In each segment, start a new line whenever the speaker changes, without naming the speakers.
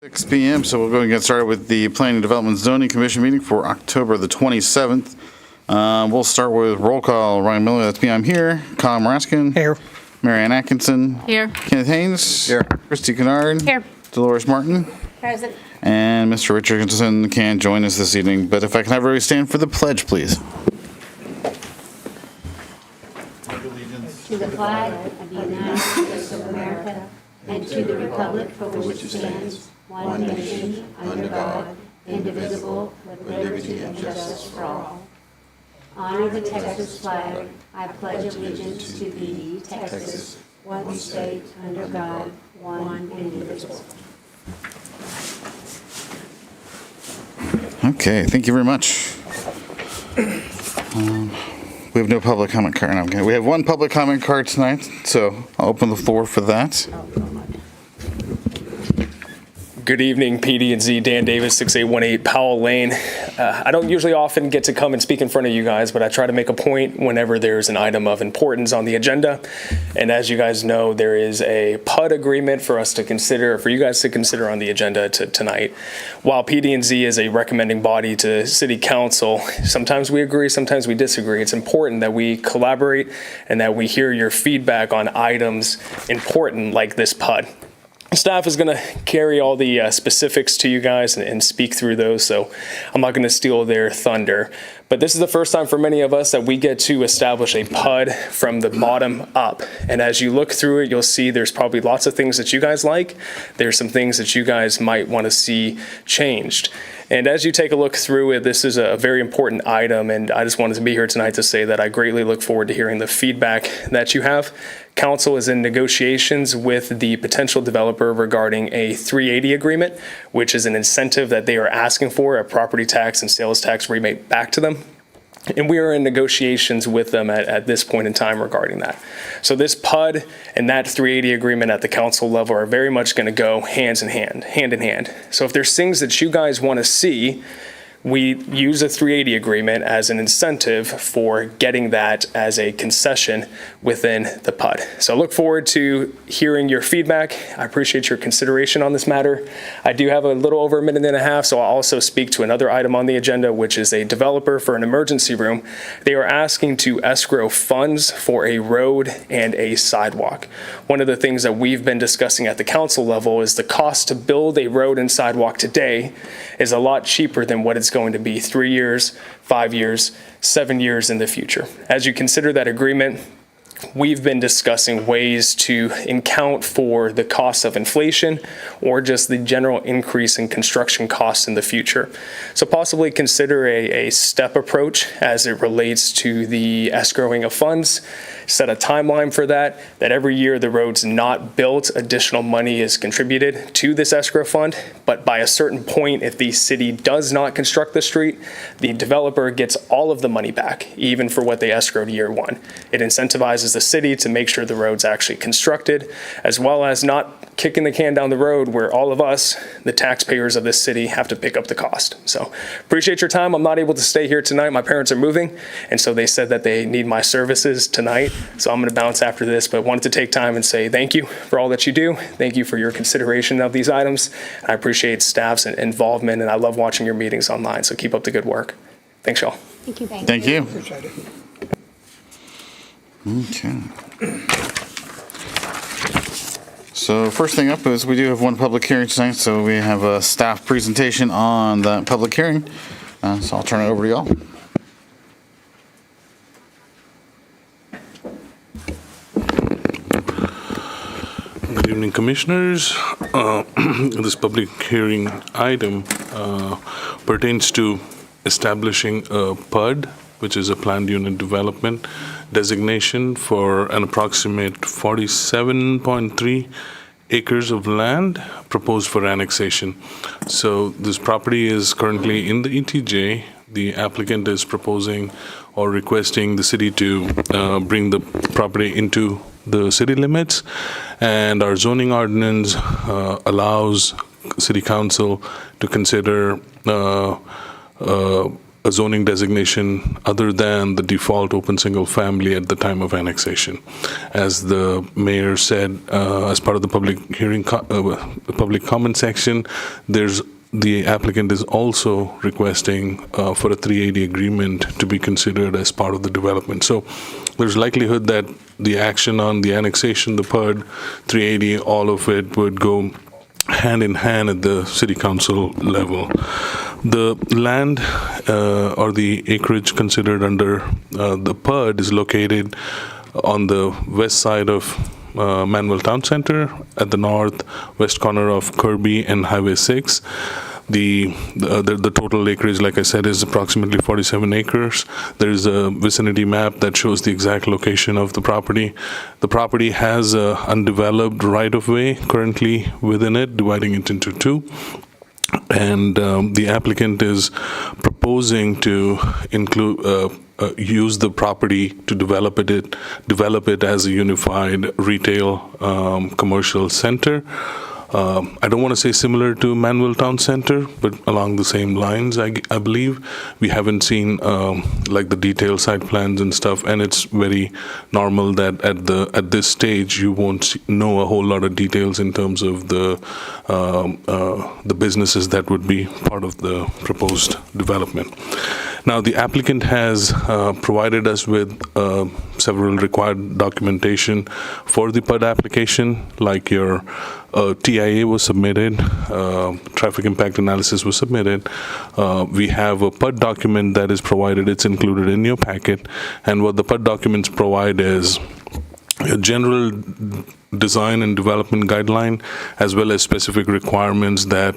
6 p.m. So we'll go and get started with the Planning and Development Zoning Commission meeting for October the 27th. We'll start with roll call. Ryan Miller, that's me, I'm here. Colin Raskin.
Here.
Marianne Atkinson.
Here.
Kenneth Haynes.
Here.
Christy Kennard.
Here.
Dolores Martin.
Present.
And Mr. Richardson can't join us this evening, but if I can have everybody stand for the pledge, please.
To the flag of the United States of America and to the republic for which it stands, one nation, under God, indivisible, with liberty and justice for all. Honor the Texas flag. I pledge allegiance to thee, Texas, one state, under God, one indivisible.
Okay, thank you very much. We have no public comment card. No, okay. We have one public comment card tonight, so I'll open the floor for that.
Good evening, PD&Z, Dan Davis, 6818 Powell Lane. I don't usually often get to come and speak in front of you guys, but I try to make a point whenever there's an item of importance on the agenda. And as you guys know, there is a PUD agreement for us to consider, for you guys to consider on the agenda tonight. While PD&Z is a recommending body to City Council, sometimes we agree, sometimes we disagree. It's important that we collaborate and that we hear your feedback on items important like this PUD. Staff is going to carry all the specifics to you guys and speak through those, so I'm not going to steal their thunder. But this is the first time for many of us that we get to establish a PUD from the bottom up. And as you look through it, you'll see there's probably lots of things that you guys like. There's some things that you guys might want to see changed. And as you take a look through it, this is a very important item, and I just wanted to be here tonight to say that I greatly look forward to hearing the feedback that you have. Council is in negotiations with the potential developer regarding a 380 agreement, which is an incentive that they are asking for, a property tax and sales tax rebate back to them. And we are in negotiations with them at this point in time regarding that. So this PUD and that 380 agreement at the council level are very much going to go hand in hand. So if there's things that you guys want to see, we use a 380 agreement as an incentive for getting that as a concession within the PUD. So I look forward to hearing your feedback. I appreciate your consideration on this matter. I do have a little over a minute and a half, so I'll also speak to another item on the agenda, which is a developer for an emergency room. They are asking to escrow funds for a road and a sidewalk. One of the things that we've been discussing at the council level is the cost to build a road and sidewalk today is a lot cheaper than what it's going to be 3 years, 5 years, 7 years in the future. As you consider that agreement, we've been discussing ways to account for the cost of inflation or just the general increase in construction costs in the future. So possibly consider a step approach as it relates to the escrowing of funds. Set a timeline for that every year the road's not built, additional money is contributed to this escrow fund. But by a certain point, if the city does not construct the street, the developer gets all of the money back, even for what they escrowed year one. It incentivizes the city to make sure the road's actually constructed, as well as not kicking the can down the road where all of us, the taxpayers of this city, have to pick up the cost. So appreciate your time. I'm not able to stay here tonight. My parents are moving, and so they said that they need my services tonight. So I'm going to bounce after this, but wanted to take time and say thank you for all that you do. Thank you for your consideration of these items. I appreciate staff's involvement, and I love watching your meetings online. So keep up the good work. Thanks, y'all.
Thank you.
Thank you. Okay. So first thing up is we do have one public hearing tonight, so we have a staff presentation on that public hearing. So I'll turn it over to y'all.
Good evening, Commissioners. This public hearing item pertains to establishing a PUD, which is a planned unit development designation for an approximate 47.3 acres of land proposed for annexation. So this property is currently in the ETJ. The applicant is proposing or requesting the city to bring the property into the city limits, and our zoning ordinance allows city council to consider a zoning designation other than the default open single family at the time of annexation. As the mayor said, as part of the public hearing, public comment section, the applicant is also requesting for a 380 agreement to be considered as part of the development. So there's likelihood that the action on the annexation, the PUD, 380, all of it would go hand in hand at the city council level. The land or the acreage considered under the PUD is located on the west side of Manvel Town Center at the northwest corner of Kirby and Highway 6. The total acreage, like I said, is approximately 47 acres. There is a vicinity map that shows the exact location of the property. The property has an undeveloped right-of-way currently within it, dividing it into two. And the applicant is proposing to use the property to develop it as a unified retail commercial center. I don't want to say similar to Manvel Town Center, but along the same lines, I believe. We haven't seen like the detailed site plans and stuff, and it's very normal that at this stage you won't know a whole lot of details in terms of the businesses that would be part of the proposed development. Now, the applicant has provided us with several required documentation for the PUD application, like your TIA was submitted, traffic impact analysis was submitted. We have a PUD document that is provided. It's included in your packet. And what the PUD documents provide is a general design and development guideline, as well as specific requirements that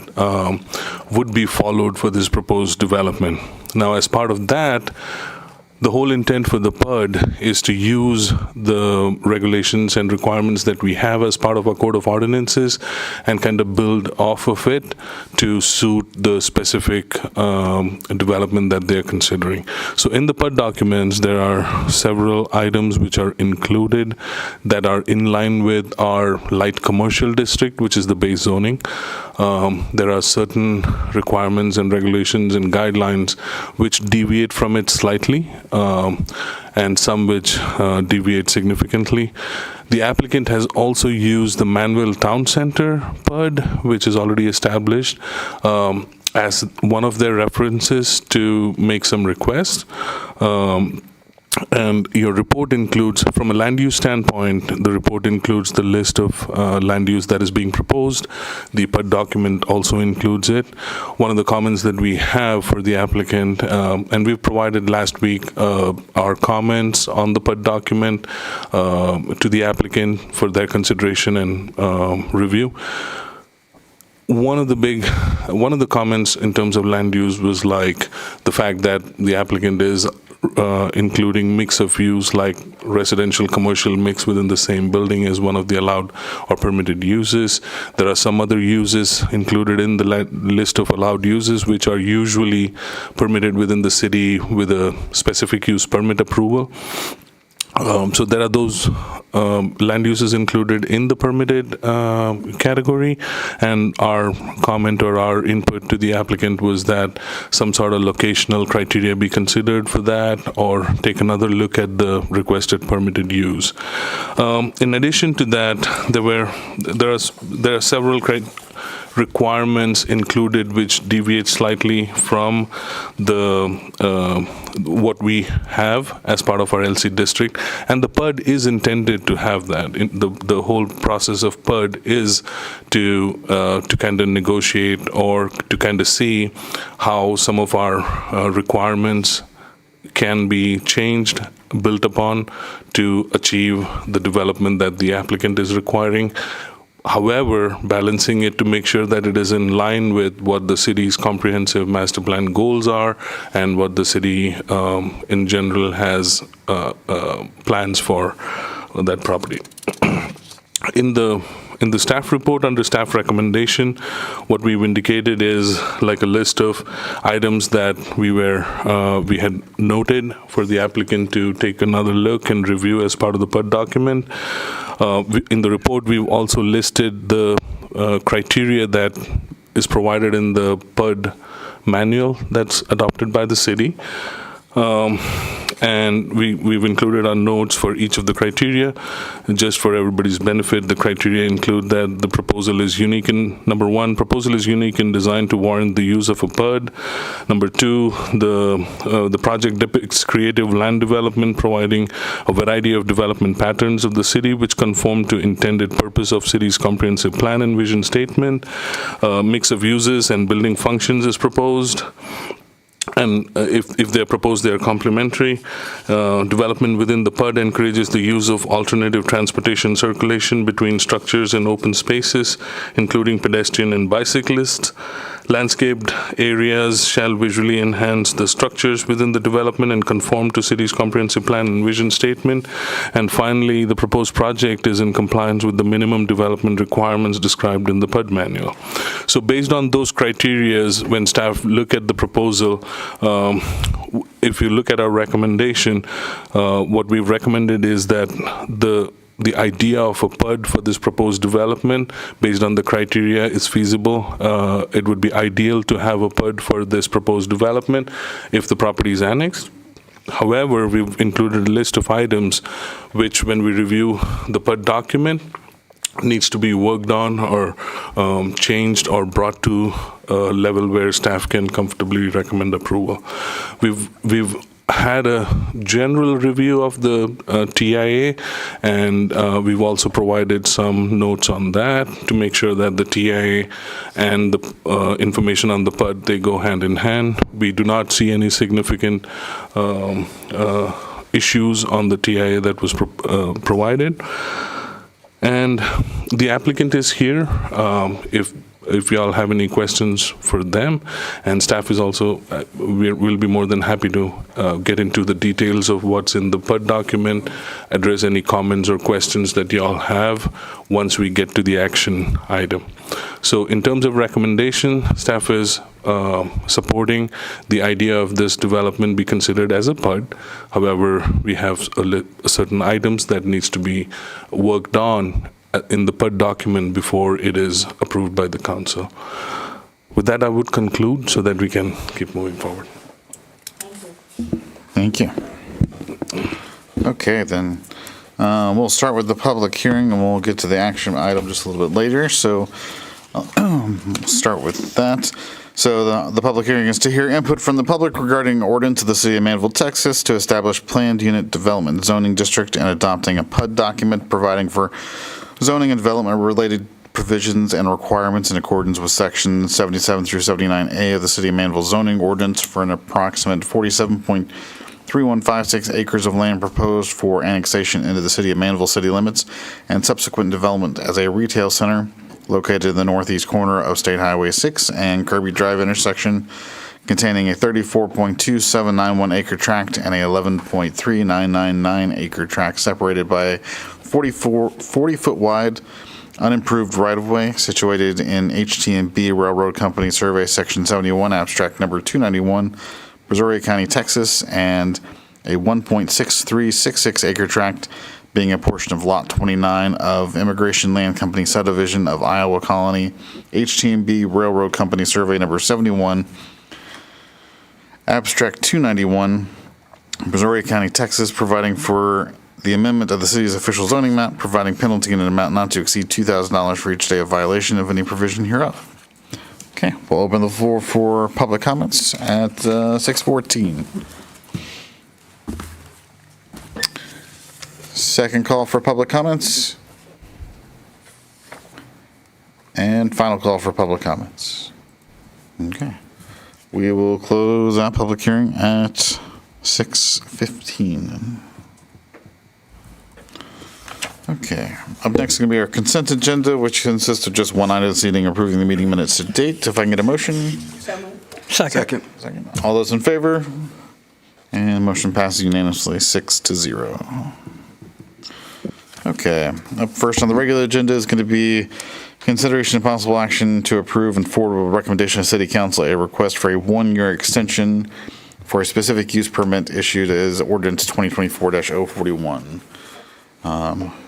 would be followed for this proposed development. Now, as part of that, the whole intent for the PUD is to use the regulations and requirements that we have as part of our code of ordinances and kind of build off of it to suit the specific development that they're considering. So in the PUD documents, there are several items which are included that are in line with our light commercial district, which is the base zoning. There are certain requirements and regulations and guidelines which deviate from it slightly, and some which deviate significantly. The applicant has also used the Manvel Town Center PUD, which is already established, as one of their references to make some requests. And your report includes, from a land use standpoint, the report includes the list of land use that is being proposed. The PUD document also includes it. One of the comments that we have for the applicant, and we've provided last week our comments on the PUD document to the applicant for their consideration and review. One of the comments in terms of land use was like the fact that the applicant is including mix of use, like residential commercial mix within the same building is one of the allowed or permitted uses. There are some other uses included in the list of allowed uses which are usually permitted within the city with a specific use permit approval. So there are those land uses included in the permitted category, and our comment or our input to the applicant was that some sort of locational criteria be considered for that, or take another look at the requested permitted use. In addition to that, there are several requirements included which deviate slightly from the what we have as part of our LC district, and the PUD is intended to have that. The whole process of PUD is to kind of negotiate or to kind of see how some of our requirements can be changed, built upon to achieve the development that the applicant is requiring. However, balancing it to make sure that it is in line with what the city's comprehensive master plan goals are and what the city in general has plans for that property. In the staff report under staff recommendation, what we've indicated is like a list of items that we had noted for the applicant to take another look and review as part of the PUD document. In the report, we've also listed the criteria that is provided in the PUD manual that's adopted by the city. And we've included our notes for each of the criteria. Just for everybody's benefit, the criteria include that the proposal is unique in, number one, proposal is unique in design to warrant the use of a PUD. Number two, the project depicts creative land development, providing a variety of development patterns of the city which conform to intended purpose of city's comprehensive plan and vision statement. A mix of uses and building functions is proposed. And if they're proposed, they're complementary. Development within the PUD encourages the use of alternative transportation circulation between structures and open spaces, including pedestrian and bicyclists. Landscaped areas shall visually enhance the structures within the development and conform to city's comprehensive plan and vision statement. And finally, the proposed project is in compliance with the minimum development requirements described in the PUD manual. So based on those criteria, when staff look at the proposal, if you look at our recommendation, what we've recommended is that the idea of a PUD for this proposed development, based on the criteria, is feasible. It would be ideal to have a PUD for this proposed development if the property is annexed. However, we've included a list of items which, when we review the PUD document, needs to be worked on or changed or brought to a level where staff can comfortably recommend approval. We've had a general review of the TIA, and we've also provided some notes on that to make sure that the TIA and the information on the PUD, they go hand in hand. We do not see any significant issues on the TIA that was provided. And the applicant is here. If you all have any questions for them, and staff is also, we'll be more than happy to get into the details of what's in the PUD document, address any comments or questions that you all have once we get to the action item. So in terms of recommendation, staff is supporting the idea of this development be considered as a PUD. However, we have certain items that needs to be worked on in the PUD document before it is approved by the council. With that, I would conclude so that we can keep moving forward.
Thank you. Okay, then we'll start with the public hearing and we'll get to the action item just a little bit later. So I'll start with that. So the public hearing is to hear input from the public regarding ordinance of the city of Manvel, Texas to establish planned unit development zoning district and adopting a PUD document providing for zoning and development related provisions and requirements in accordance with section 77 through 79A of the city of Manvel zoning ordinance for an approximate 47.3156 acres of land proposed for annexation into the city of Manvel city limits and subsequent development as a retail center located in the northeast corner of State Highway 6 and Kirby Drive intersection, containing a 34.2791 acre tract and a 11.3999 acre tract separated by a 40-foot wide unimproved right-of-way situated in HT&B Railroad Company Survey Section 71, abstract number 291, Brazoria County, Texas, and a 1.6366 acre tract being a portion of Lot 29 of Immigration Land Company subdivision of Iowa Colony, HT&B Railroad Company Survey number 71, abstract 291, Brazoria County, Texas, providing for the amendment of the city's official zoning map, providing penalty in an amount not to exceed $2,000 for each day of violation of any provision hereof. Okay, we'll open the floor for public comments at 6:14. Second call for public comments. And final call for public comments. Okay. We will close our public hearing at 6:15. Okay. Up next is going to be our consent agenda, which consists of just one item this evening, approving the meeting minutes to date. If I can get a motion.
Second.
All those in favor? And motion passes unanimously, 6-0. Okay. Up first on the regular agenda is going to be consideration of possible action to approve and forward with recommendation of City Council a request for a 1-year extension for a specific use permit issued as ordinance 2024-041.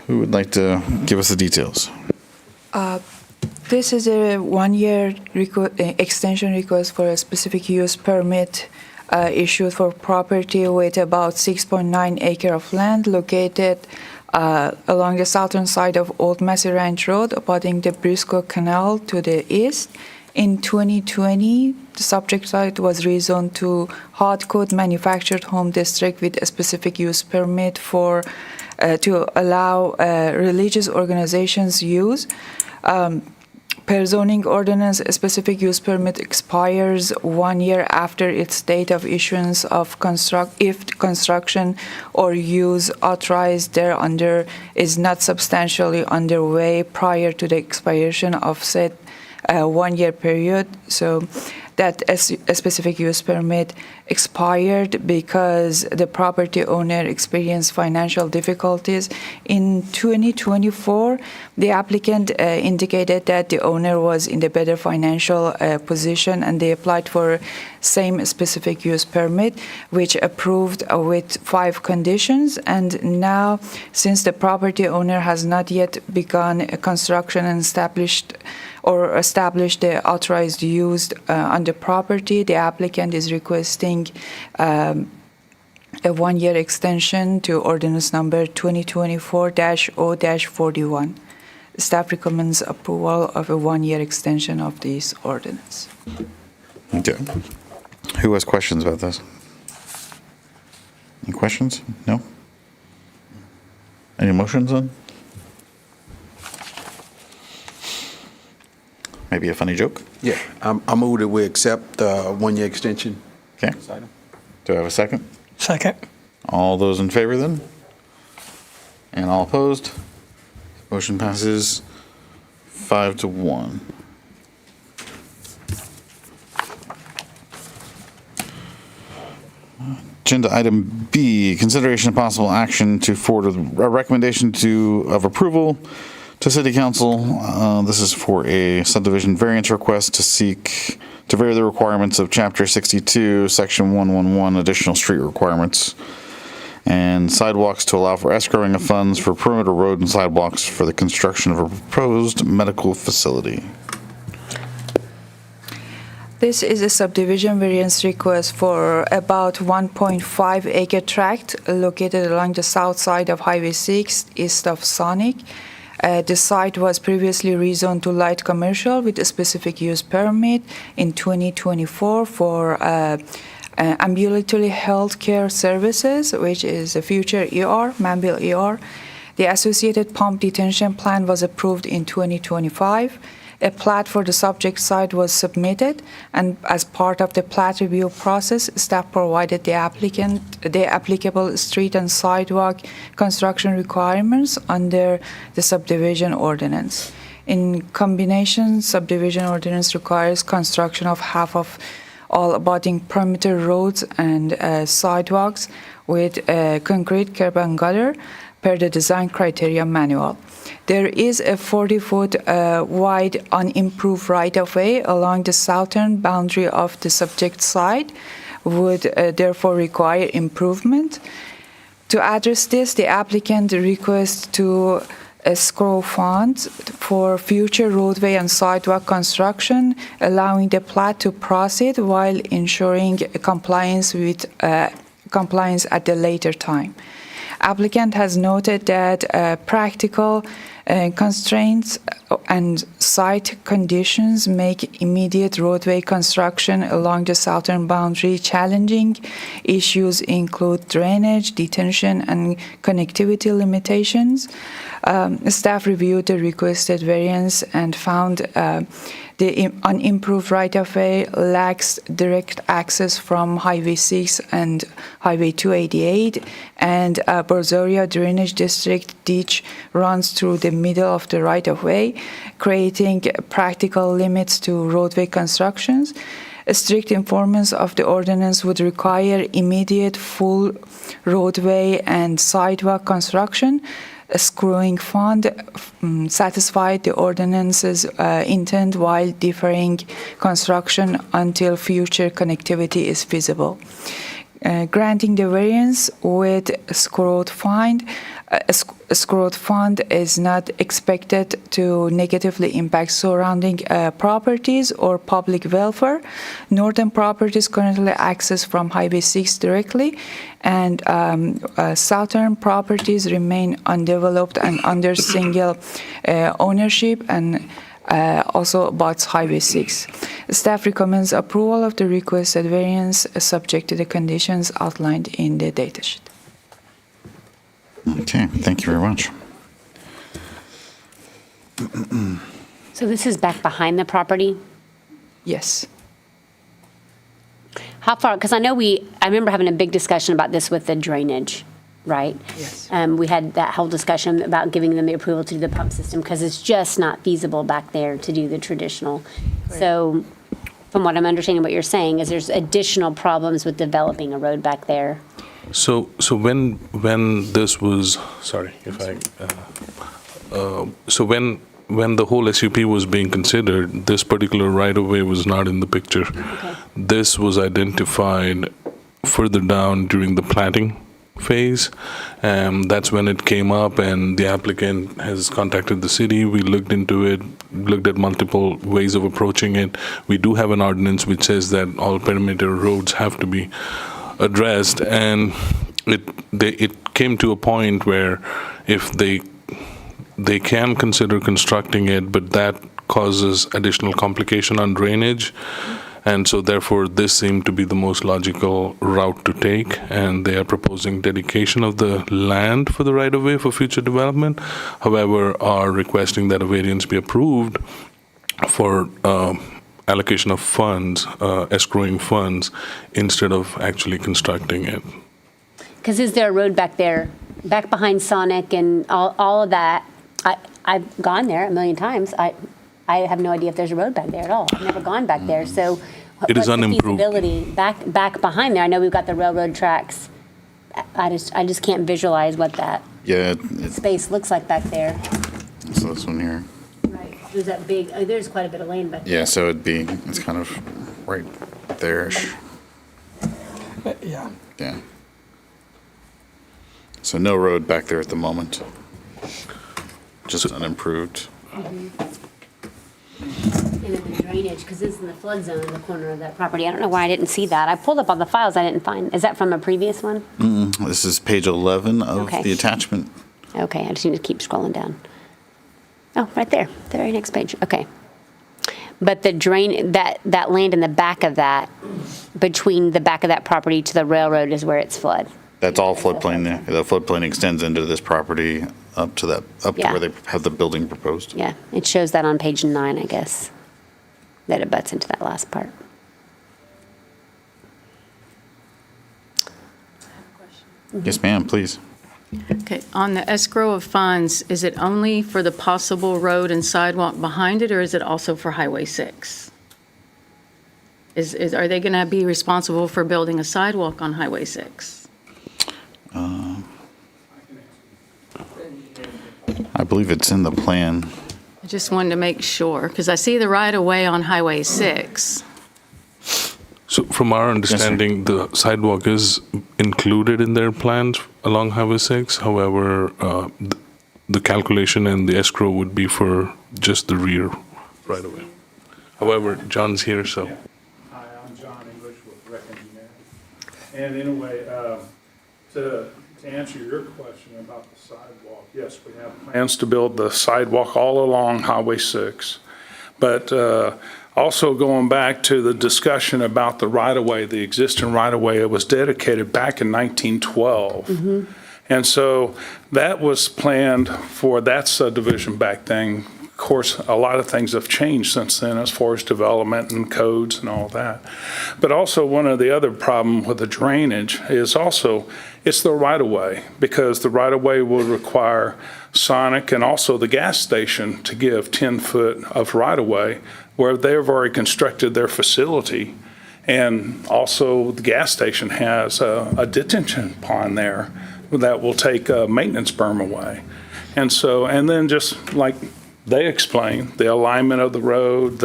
Who would like to give us the details?
This is a one-year extension request for a specific use permit issued for property with about 6.9 acre of land located along the southern side of Old Massey Ranch Road, abutting the Briscoe Canal to the east. In 2020, the subject site was rezoned to hard code manufactured home district with a specific use permit for to allow religious organizations use. Per zoning ordinance, a specific use permit expires 1 year after its date of issuance of if construction or use authorized thereunder is not substantially underway prior to the expiration of said 1 year period. So that a specific use permit expired because the property owner experienced financial difficulties. In 2024, the applicant indicated that the owner was in the better financial position, and they applied for same specific use permit, which approved with 5 conditions. And now, since the property owner has not yet begun construction and established the authorized use on the property, the applicant is requesting a 1 year extension to ordinance number 2024-0-41. Staff recommends approval of a 1 year extension of this ordinance.
Okay. Who has questions about this? Any questions? No? Any motions on? Maybe a funny joke?
Yeah, I move that we accept the 1 year extension.
Okay. Do I have a second?
Second.
All those in favor then? And all opposed? Motion passes 5-1. Agenda item B, consideration of possible action to forward a recommendation of approval to City Council. This is for a subdivision variance request to vary the requirements of Chapter 62, Section 111, additional street requirements, and sidewalks to allow for escrowing of funds for perimeter road and sidewalks for the construction of a proposed medical facility.
This is a subdivision variance request for about 1.5 acre tract located along the south side of Highway 6, east of Sonic. The site was previously rezoned to light commercial with a specific use permit in 2024 for ambulatory healthcare services, which is a future ER, Manvel ER. The associated pump detention plan was approved in 2025. A plat for the subject site was submitted, and as part of the plat review process, staff provided the applicant the applicable street and sidewalk construction requirements under the subdivision ordinance. In combination, subdivision ordinance requires construction of half of all abutting perimeter roads and sidewalks with concrete curb and gutter per the design criteria manual. There is a 40-foot wide unimproved right-of-way along the southern boundary of the subject site, would therefore require improvement. To address this, the applicant requests to escrow funds for future roadway and sidewalk construction, allowing the plat to proceed while ensuring compliance at the later time. Applicant has noted that practical constraints and site conditions make immediate roadway construction along the southern boundary challenging. Issues include drainage, detention, and connectivity limitations. Staff reviewed the requested variance and found the unimproved right-of-way lacks direct access from Highway 6 and Highway 288, and Borzoria Drainage District ditch runs through the middle of the right-of-way, creating practical limits to roadway constructions. A strict enforcement of the ordinance would require immediate full roadway and sidewalk construction. A screwing fund satisfied the ordinance's intent while deferring construction until future connectivity is feasible. granting the variance with escrowed fund. Escrowed fund is not expected to negatively impact surrounding properties or public welfare. Northern properties currently access from Highway 6 directly, and southern properties remain undeveloped and under single ownership, and also abuts Highway 6. Staff recommends approval of the requested variance subject to the conditions outlined in the datasheet.
Okay, thank you very much.
So this is back behind the property?
Yes.
How far, because I remember having a big discussion about this with the drainage, right?
Yes.
We had that whole discussion about giving them the approval to do the pump system because it's just not feasible back there to do the traditional. So from what I'm understanding what you're saying is there's additional problems with developing a road back there.
So when this was, sorry if I, so when the whole SUP was being considered, this particular right-of-way was not in the picture.
Okay.
This was identified further down during the planting phase. That's when it came up, and the applicant has contacted the city. We looked into it, looked at multiple ways of approaching it. We do have an ordinance which says that all perimeter roads have to be addressed, and it came to a point where if they can consider constructing it, but that causes additional complication on drainage. And so therefore, this seemed to be the most logical route to take, and they are proposing dedication of the land for the right-of-way for future development. However, are requesting that a variance be approved for allocation of funds, escrowing funds, instead of actually constructing it.
Because is there a road back there, back behind Sonic and all of that? I've gone there a million times. I have no idea if there's a road back there at all. I've never gone back there. So
It is
what's the
unimproved.
feasibility back behind there? I know we've got the railroad tracks. I just can't visualize what that
Yeah,
space looks like back there.
so this one here.
Right. There's that big, there's quite a bit of land back there.
Yeah, so it's kind of right there-ish.
Yeah.
Yeah. So no road back there at the moment. Just unimproved.
And then the drainage, because it's in the flood zone in the corner of that property. I don't know why I didn't see that. I pulled up all the files I didn't find. Is that from a previous one?
This is page 11 of
Okay.
the attachment.
Okay, I just need to keep scrolling down. Oh, right there, the very next page. Okay. But the that land in the back of that, between the back of that property to the railroad is where it's flood.
That's all floodplain there. The floodplain extends into this property up to
Yeah.
where they have the building proposed.
Yeah, it shows that on page 9, I guess, that it butts into that last part.
Yes, ma'am, please.
Okay, on the escrow of funds, is it only for the possible road and sidewalk behind it, or is it also for Highway 6? Are they going to be responsible for building a sidewalk on Highway 6?
I believe it's in the plan.
I just wanted to make sure, because I see the right-of-way on Highway 6.
So from our understanding, the sidewalk is included in their plans along Highway 6. However, the calculation and the escrow would be for just the rear right away. However, John's here, so.
Hi, I'm John English with Rec Engineering. And anyway, to answer your question about the sidewalk, yes, we have plans to build the sidewalk all along Highway 6. But also going back to the discussion about the right-of-way, the existing right-of-way, it was dedicated back in 1912. And so that was planned for that subdivision back then. Of course, a lot of things have changed since then as far as development and codes and all that. But also one of the other problems with the drainage is also it's the right-of-way, because the right-of-way will require Sonic and also the gas station to give 10 foot of right-of-way where they've already constructed their facility. And also the gas station has a detention pond there that will take a maintenance berm away. And so, and then just like they explain, the alignment of the road,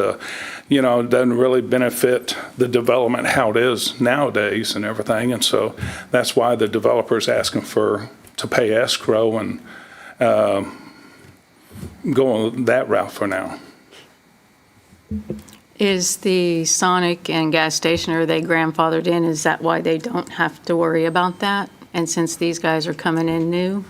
doesn't really benefit the development how it is nowadays and everything. And so that's why the developer's asking to pay escrow and go that route for now.
Is the Sonic and gas station, are they grandfathered in? Is that why they don't have to worry about that? And since these guys are coming in new?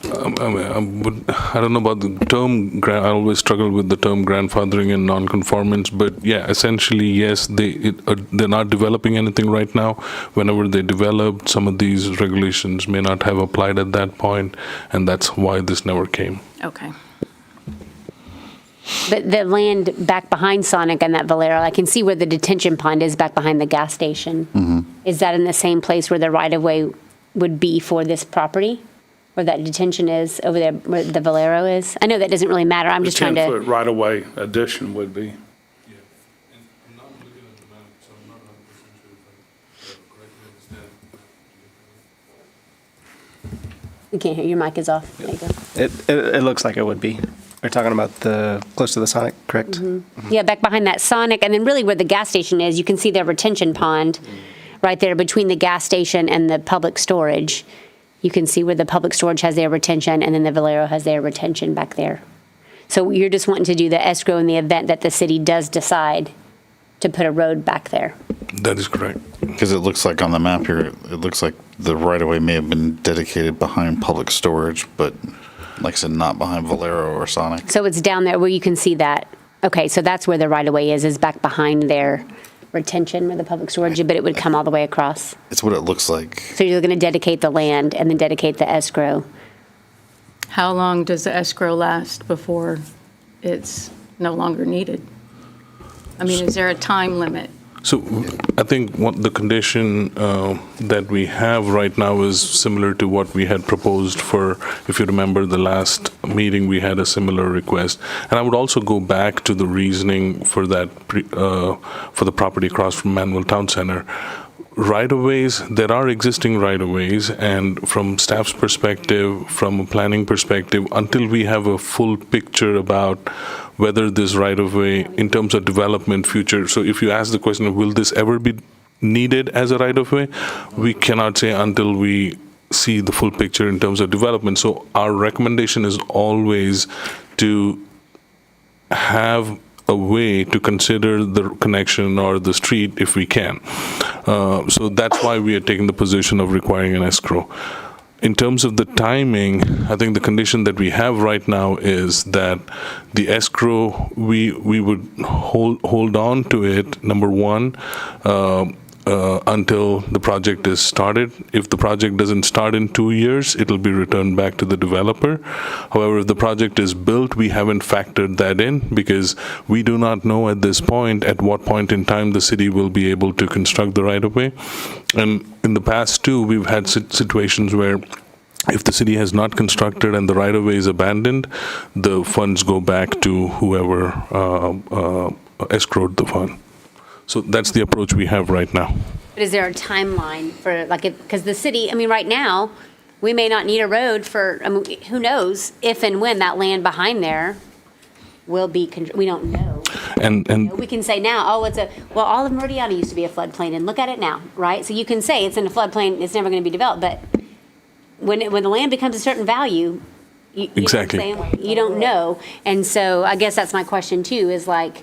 I don't know about the term, I always struggle with the term grandfathering and non-conformance, but yeah, essentially, yes, they're not developing anything right now. Whenever they developed, some of these regulations may not have applied at that point, and that's why this never came.
Okay.
But the land back behind Sonic and that Valero, I can see where the detention pond is back behind the gas station. Is that in the same place where the right-of-way would be for this property? Where that detention is over there, where the Valero is? I know that doesn't really matter. I'm just trying
The
to.
10-foot right-of-way addition would be.
You can't hear. Your mic is off. There you go.
It looks like it would be. We're talking about close to the Sonic, correct?
Yeah, back behind that Sonic, and then really where the gas station is, you can see their retention pond right there between the gas station and the public storage. You can see where the public storage has their retention, and then the Valero has their retention back there. So you're just wanting to do the escrow in the event that the city does decide to put a road back there.
That is correct.
Because it looks like on the map here, it looks like the right-of-way may have been dedicated behind public storage, but like I said, not behind Valero or Sonic.
So it's down there where you can see that. Okay, so that's where the right-of-way is back behind their retention where the public storage, but it would come all the way across.
It's what it looks like.
So you're going to dedicate the land and then dedicate the escrow.
How long does the escrow last before it's no longer needed? I mean, is there a time limit?
So I think the condition that we have right now is similar to what we had proposed for, if you remember the last meeting, we had a similar request. And I would also go back to the reasoning for that, for the property across from Manvel Town Center. Right-of-ways, there are existing right-of-ways, and from staff's perspective, from a planning perspective, until we have a full picture about whether this right-of-way, in terms of development future, so if you ask the question of will this ever be needed as a right-of-way, we cannot say until we see the full picture in terms of development. So our recommendation is always to have a way to consider the connection or the street if we can. So that's why we are taking the position of requiring an escrow. In terms of the timing, I think the condition that we have right now is that the escrow, we would hold on to it, number one, until the project is started. If the project doesn't start in 2 years, it'll be returned back to the developer. However, if the project is built, we haven't factored that in because we do not know at this point at what point in time the city will be able to construct the right-of-way. And in the past too, we've had situations where if the city has not constructed and the right-of-way is abandoned, the funds go back to whoever escrowed the fund. So that's the approach we have right now.
But is there a timeline for, like, because the city, I mean, right now, we may not need a road for, I mean, who knows if and when that land behind there will be, we don't know.
And
We can say now, oh, well, all of Meridiana used to be a floodplain, and look at it now, right? So you can say it's in a floodplain, it's never going to be developed, but when the land becomes a certain value, you
Exactly.
know what I'm saying? You don't know. And so I guess that's my question too, is like,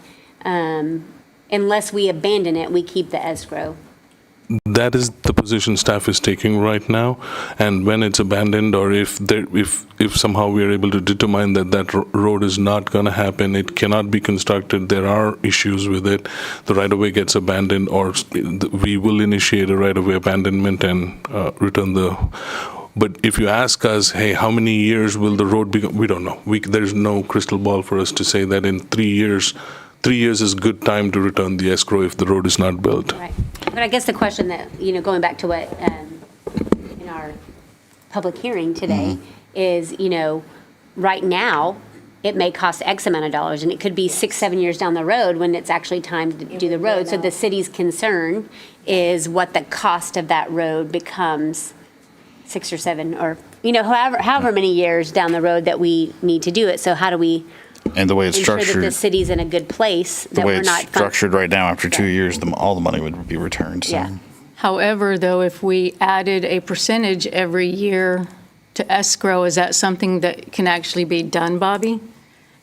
unless we abandon it, we keep the escrow.
that is the position staff is taking right now. And when it's abandoned, or if somehow we are able to determine that road is not going to happen, it cannot be constructed, there are issues with it, the right-of-way gets abandoned, or we will initiate a right-of-way abandonment and return the. But if you ask us, hey, how many years will the road be? We don't know. There's no crystal ball for us to say that in 3 years. 3 years is good time to return the escrow if the road is not built.
Right. But I guess the question that, going back to what, in our public hearing today, is, right now, it may cost X amount of dollars, and it could be 6, 7 years down the road when it's actually time to do the road. So the city's concern is what the cost of that road becomes 6 or 7, or, however many years down the road that we need to do it. So how do we
And the way it's
ensure that the
structured,
city's in a good place,
the
that
way
we're
it's
not.
structured right now, after 2 years, all the money would be returned, so.
Yeah.
However, though, if we added a percentage every year to escrow, is that something that can actually be done, Bobby?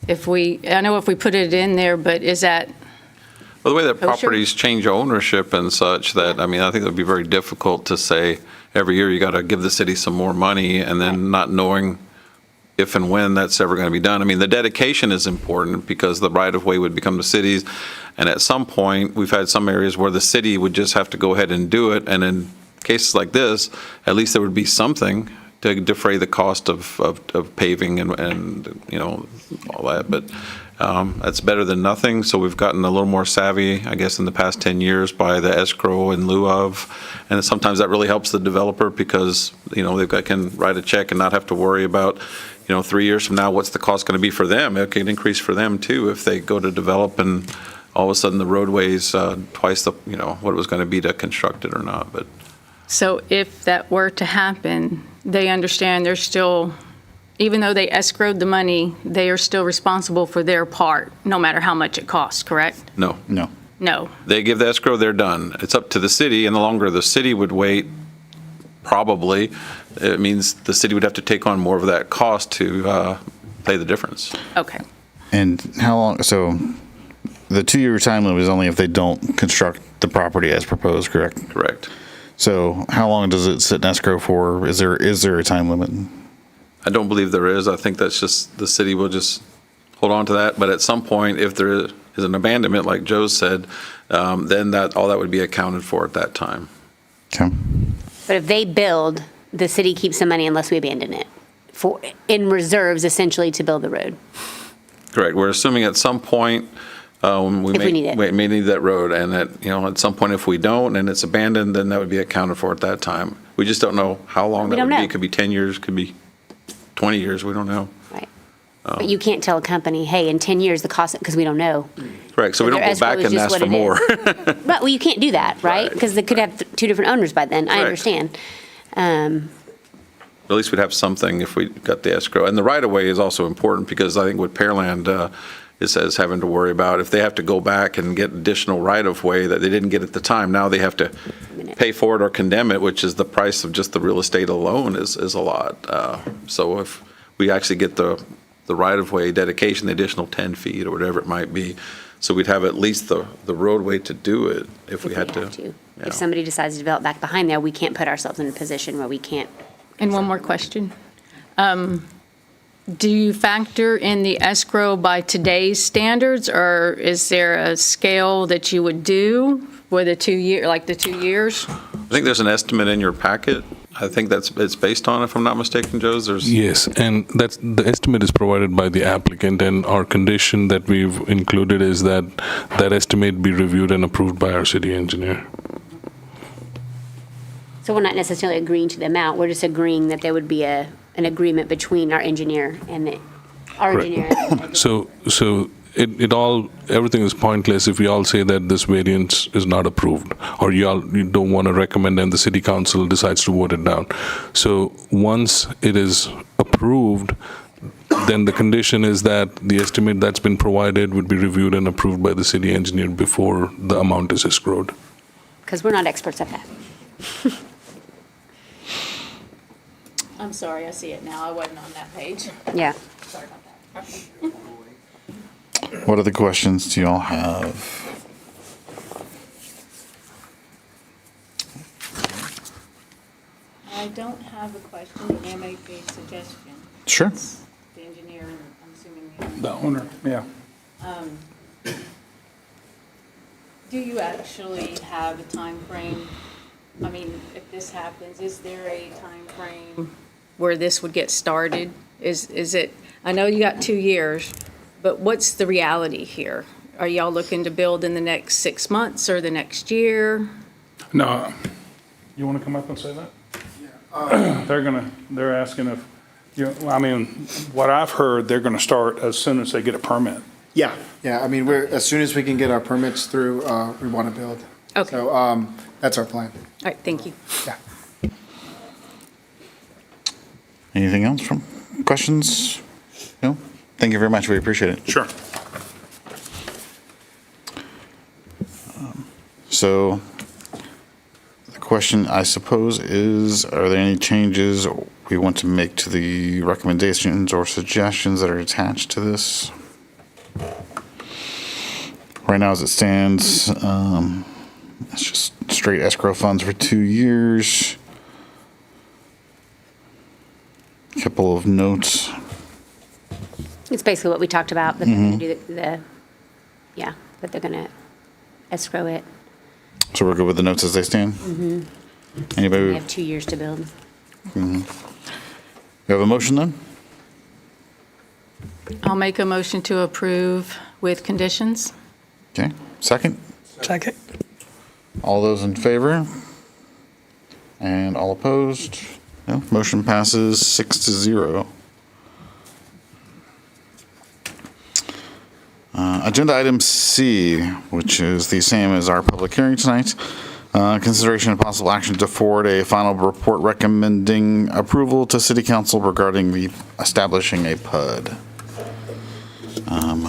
I know if we put it in there, but is that,
Well, the way that
Kosher?
properties change ownership and such, that, I mean, I think it would be very difficult to say every year you got to give the city some more money and then not knowing if and when that's ever going to be done. I mean, the dedication is important because the right-of-way would become the city's. And at some point, we've had some areas where the city would just have to go ahead and do it. And in cases like this, at least there would be something to defray the cost of paving and, you know, all that. But that's better than nothing. So we've gotten a little more savvy, I guess, in the past 10 years by the escrow in lieu of. And sometimes that really helps the developer because, you know, can write a check and not have to worry about, 3 years from now, what's the cost going to be for them? It can increase for them too if they go to develop and all of a sudden the roadway's twice the, what it was going to be to construct it or not. But
so if that were to happen, they understand they're still, even though they escrowed the money, they are still responsible for their part, no matter how much it costs, correct?
no.
No.
They give the escrow, they're done. It's up to the city, and the longer the city would wait, probably, it means the city would have to take on more of that cost to pay the difference.
Okay.
And how long, so the 2-year time limit is only if they don't construct the property as proposed, correct?
Correct.
So how long does it sit in escrow for? Is there a time limit?
I don't believe there is. I think that's just, the city will just hold on to that. But at some point, if there is an abandonment, like Joe said, then all that would be accounted for at that time.
Okay.
But if they build, the city keeps the money unless we abandon it, in reserves essentially to build the road.
Correct. We're assuming at some point, we
If we need it.
may need that road. And that, at some point, if we don't and it's abandoned, then that would be accounted for at that time. We just don't know how long
We
that would
don't
be.
know.
It could be 10 years, could be 20 years. We don't know.
Right. But you can't tell a company, hey, in 10 years, the cost, because we don't know.
Correct. So we
Their
don't go
escrow
back
is
and
just
ask
what
for
it
more.
is. But, well, you can't do that, right?
Right.
Because they could have two different owners by then. I
Correct.
understand.
At least we'd have something if we got the escrow. And the right-of-way is also important because I think with Pearland, it says having to worry about if they have to go back and get additional right-of-way that they didn't get at the time, now they have to pay for it or condemn it, which is the price of just the real estate alone is a lot. So if we actually get the right-of-way dedication, the additional 10 feet or whatever it might be, so we'd have at least the roadway to do it if we had to. Yeah.
If somebody decides to develop back behind there, we can't put ourselves in a position where we can't.
And one more question. Do you factor in the escrow by today's standards, or is there a scale that you would do for the 2 year, like the 2 years?
I think there's an estimate in your packet. I think it's based on, if I'm not mistaken, Joe's, there's.
Yes, and that's, the estimate is provided by the applicant, and our condition that we've included is that that estimate be reviewed and approved by our city engineer.
So we're not necessarily agreeing to the amount, we're just agreeing that there would be an agreement between our engineer and our
Correct.
engineer.
So everything is pointless if we all say that this variance is not approved, or you don't want to recommend and the city council decides to vote it down. So once it is approved, then the condition is that the estimate that's been provided would be reviewed and approved by the city engineer before the amount is escrowed.
Because we're not experts at that.
I'm sorry, I see it now. I wasn't on that page.
Yeah.
Sorry about that.
What other questions do you all have?
I don't have a question, but may I make a suggestion?
Sure.
The engineer, I'm assuming.
The owner, yeah.
Do you actually have a time frame? I mean, if this happens, is there a time frame where this would get started? Is it, I know you got 2 years, but what's the reality here? Are y'all looking to build in the next 6 months or the next year?
No, you want to come up and say that? They're asking if, what I've heard, they're going to start as soon as they get a permit.
Yeah, I mean, as soon as we can get our permits through, we want to build.
Okay.
So, that's our plan.
All right, thank you.
Yeah.
Anything else from questions? No? Thank you very much. We appreciate it.
Sure.
So the question, I suppose, is, are there any changes we want to make to the recommendations or suggestions that are attached to this? Right now, as it stands, it's just straight escrow funds for 2 years. Couple of notes.
It's basically what we talked about, that they're going to do that they're going to escrow it.
So we're good with the notes as they stand? Anybody?
We have 2 years to build.
We have a motion then?
I'll make a motion to approve with conditions.
Okay, second?
Second.
All those in favor? And all opposed? No, motion passes 6-0. Agenda item C, which is the same as our public hearing tonight. Consideration and possible action to forward a final report recommending approval to City Council regarding the establishing a PUD.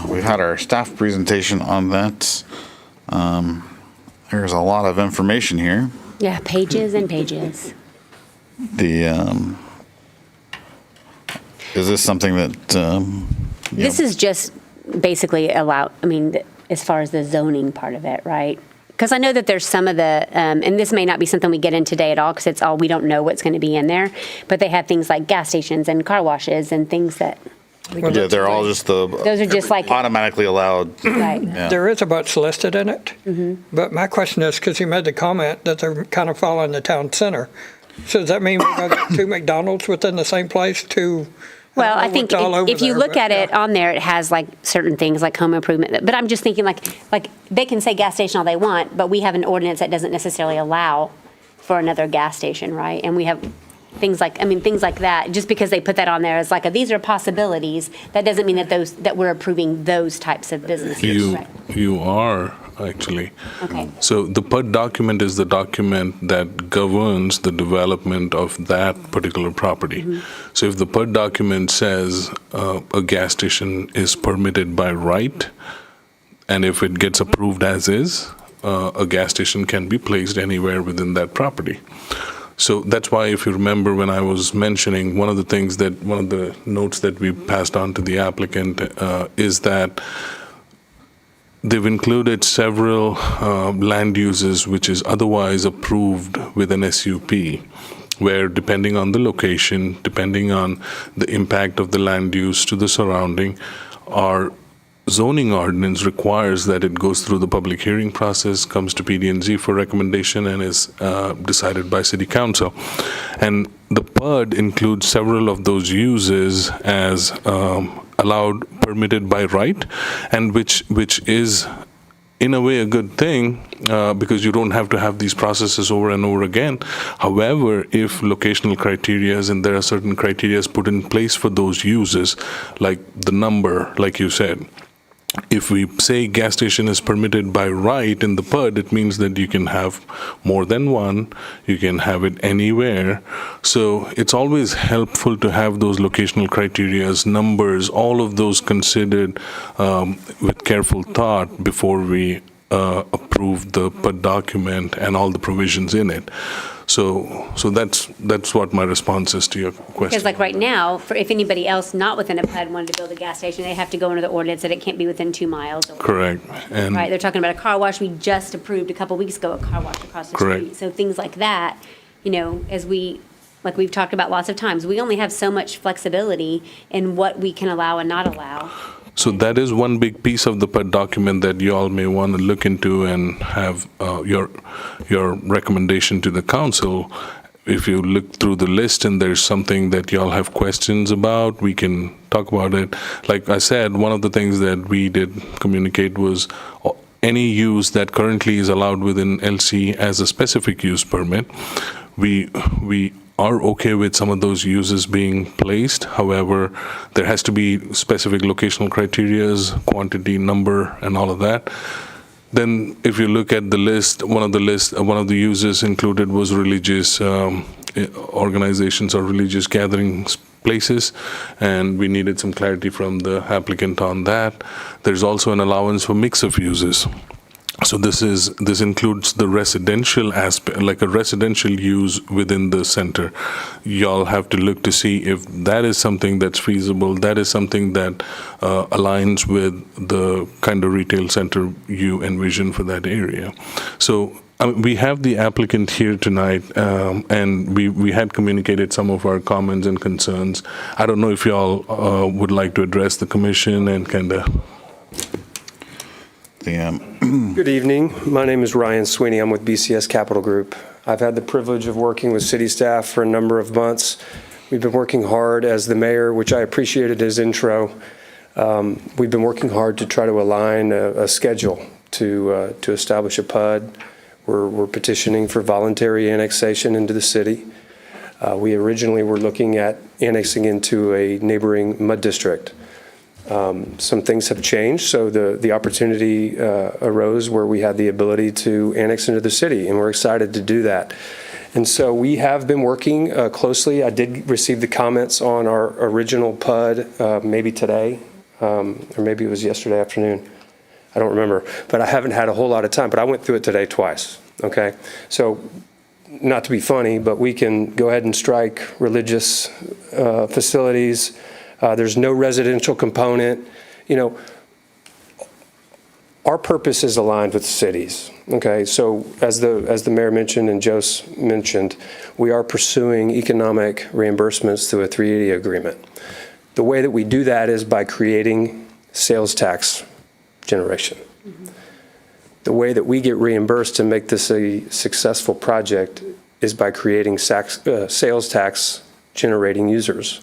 We've had our staff presentation on that. There's a lot of information here.
Yeah, pages and pages.
Is this something that,
This is just basically as far as the zoning part of it, right? Because I know that there's some of the, and this may not be something we get in today at all, because it's all, we don't know what's going to be in there, but they have things like gas stations and car washes and things that.
yeah, they're all just
Those are just like,
automatically allowed.
right.
Yeah.
There is a bunch listed in it, but my question is, because you made the comment that they're kind of following the town center. So does that mean we're going to get 2 McDonald's within the same place,
Well, I think if you look at it on there, it has like certain things like home improvement. But I'm just thinking like they can say gas station all they want, but we have an ordinance that doesn't necessarily allow for another gas station, right? And we have things like that. Just because they put that on there as like these are possibilities, that doesn't mean that we're approving those types of businesses. Right.
You are, actually.
Okay.
So the PUD document is the document that governs the development of that particular property. So if the PUD document says a gas station is permitted by right, and if it gets approved as is, a gas station can be placed anywhere within that property. So that's why, if you remember when I was mentioning, one of the notes that we passed on to the applicant is that they've included several land uses which is otherwise approved with an SUP, where depending on the location, depending on the impact of the land use to the surrounding, our zoning ordinance requires that it goes through the public hearing process, comes to PD&Z for recommendation, and is decided by City Council. And the PUD includes several of those uses as allowed, permitted by right, and which is in a way a good thing because you don't have to have these processes over and over again. However, if locational criteria, and there are certain criteria put in place for those uses, like the number, like you said, if we say gas station is permitted by right in the PUD, it means that you can have more than one, you can have it anywhere. So it's always helpful to have those locational criteria, numbers, all of those considered with careful thought before we approve the PUD document and all the provisions in it. So that's what my response is to your question.
Because like right now, if anybody else not within a PUD wanted to build a gas station, they have to go into the ordinance that it can't be within 2 miles.
Correct. And
Right, they're talking about a car wash. We just approved a couple weeks ago a car wash across the
Correct.
street. So things like that, as we've talked about lots of times, we only have so much flexibility in what we can allow and not allow.
So that is one big piece of the PUD document that you all may want to look into and have your recommendation to the council. If you look through the list and there's something that you all have questions about, we can talk about it. Like I said, one of the things that we did communicate was any use that currently is allowed within LC as a specific use permit, we are okay with some of those uses being placed. However, there has to be specific locational criteria, quantity, number, and all of that. Then if you look at the list, one of the uses included was religious organizations or religious gathering places, and we needed some clarity from the applicant on that. There's also an allowance for mix of uses. So this includes the residential aspect, like a residential use within the center. Y'all have to look to see if that is something that's feasible, that is something that aligns with the kind of retail center you envision for that area. So we have the applicant here tonight, and we had communicated some of our comments and concerns. I don't know if y'all would like to address the commission and kind of.
Good evening. My name is Ryan Sweeney. I'm with BCS Capital Group. I've had the privilege of working with city staff for a number of months. We've been working hard as the mayor, which I appreciated his intro. We've been working hard to try to align a schedule to establish a PUD. We're petitioning for voluntary annexation into the city. We originally were looking at annexing into a neighboring MUD district. Some things have changed, so the opportunity arose where we had the ability to annex into the city, and we're excited to do that. And so we have been working closely. I did receive the comments on our original PUD maybe today, or maybe it was yesterday afternoon. I don't remember, but I haven't had a whole lot of time, but I went through it today twice, okay? So not to be funny, but we can go ahead and strike religious facilities. There's no residential component. You know, our purpose is aligned with the cities. Okay, so as the mayor mentioned and Jose mentioned, we are pursuing economic reimbursements through a 380 agreement. The way that we do that is by creating sales tax generation. The way that we get reimbursed to make this a successful project is by creating sales tax generating users.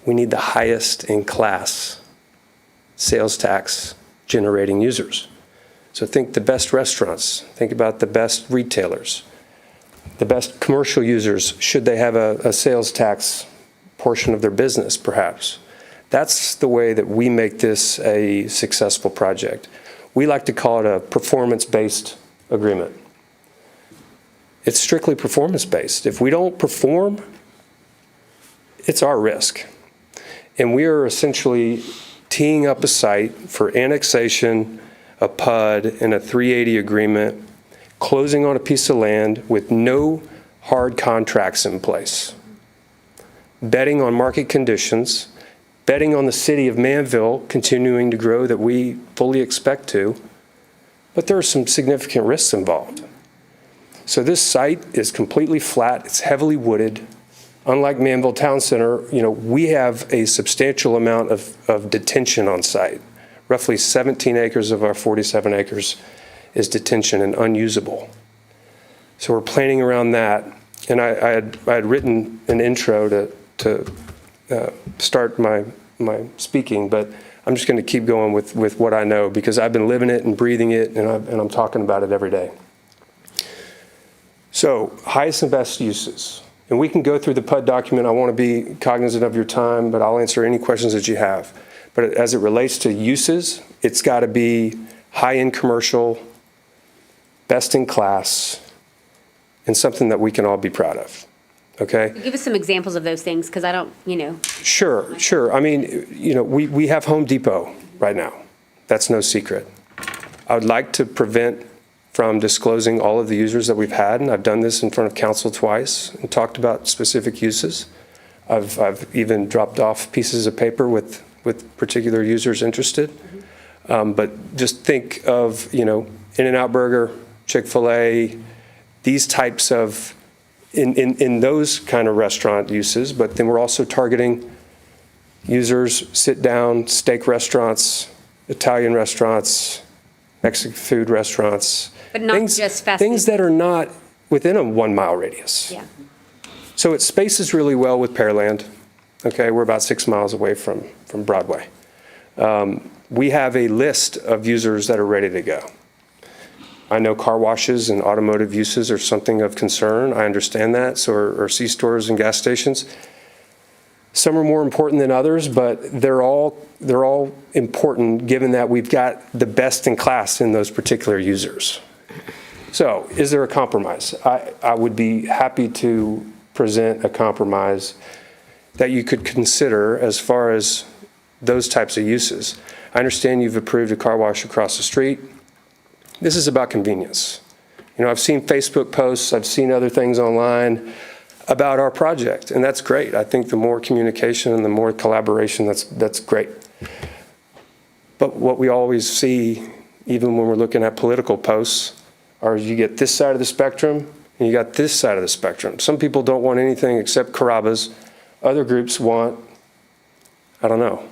We need the highest in class sales tax generating users. So think the best restaurants, think about the best retailers, the best commercial users, should they have a sales tax portion of their business perhaps. That's the way that we make this a successful project. We like to call it a performance-based agreement. It's strictly performance-based. If we don't perform, it's our risk. And we are essentially teeing up a site for annexation, a PUD, and a 380 agreement, closing on a piece of land with no hard contracts in place, betting on market conditions, betting on the city of Manvel continuing to grow that we fully expect to, but there are some significant risks involved. So this site is completely flat, it's heavily wooded. Unlike Manvel Town Center, you know, we have a substantial amount of detention on site. Roughly 17 acres of our 47 acres is detention and unusable. So we're planning around that. And I had written an intro to start my speaking, but I'm just going to keep going with what I know because I've been living it and breathing it, and I'm talking about it every day. So highest and best uses. And we can go through the PUD document. I want to be cognizant of your time, but I'll answer any questions that you have. But as it relates to uses, it's got to be high-end commercial, best in class, and something that we can all be proud of. Okay?
Give us some examples of those things, because I don't, you know.
Sure. I mean, you know, we have Home Depot right now. That's no secret. I would like to prevent from disclosing all of the users that we've had, and I've done this in front of council twice and talked about specific uses. I've even dropped off pieces of paper with particular users interested. But just think of, you know, In-N-Out Burger, Chick-fil-A, these types of, in those kind of restaurant uses, but then we're also targeting users, sit-down, steak restaurants, Italian restaurants, Mexican food restaurants.
But not just fast
things
food.
that are not within a 1 mile radius.
Yeah.
So it spaces really well with Pearland. Okay, we're about 6 miles away from Broadway. We have a list of users that are ready to go. I know car washes and automotive uses are something of concern. I understand that, so are C-stores and gas stations. Some are more important than others, but they're all important given that we've got the best in class in those particular users. So is there a compromise? I would be happy to present a compromise that you could consider as far as those types of uses. I understand you've approved a car wash across the street. This is about convenience. You know, I've seen Facebook posts, I've seen other things online about our project, and that's great. I think the more communication and the more collaboration, that's great. But what we always see, even when we're looking at political posts, are you get this side of the spectrum and you got this side of the spectrum. Some people don't want anything except Carrabba's. Other groups want, I don't know,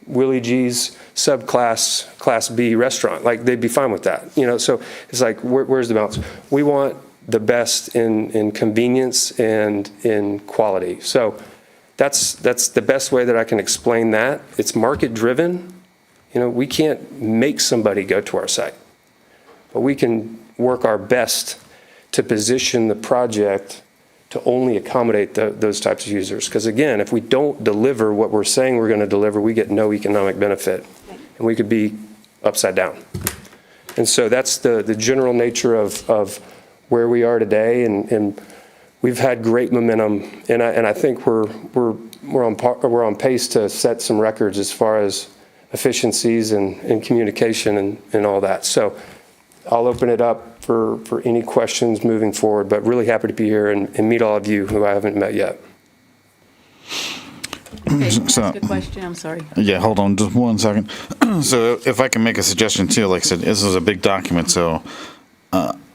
Willie G's subclass, Class B restaurant. Like, they'd be fine with that. You know, so it's like, where's the balance? We want the best in convenience and in quality. So that's the best way that I can explain that. It's market driven. You know, we can't make somebody go to our site, but we can work our best to position the project to only accommodate those types of users. Because again, if we don't deliver what we're saying we're going to deliver, we get no economic benefit, and we could be upside down. And so that's the general nature of where we are today, and we've had great momentum, and I think we're on pace to set some records as far as efficiencies and communication and all that. So I'll open it up for any questions moving forward, but really happy to be here and meet all of you who I haven't met yet.
Okay, ask a question, I'm sorry.
Yeah, hold on just 1 second. So if I can make a suggestion too, like I said, this is a big document, so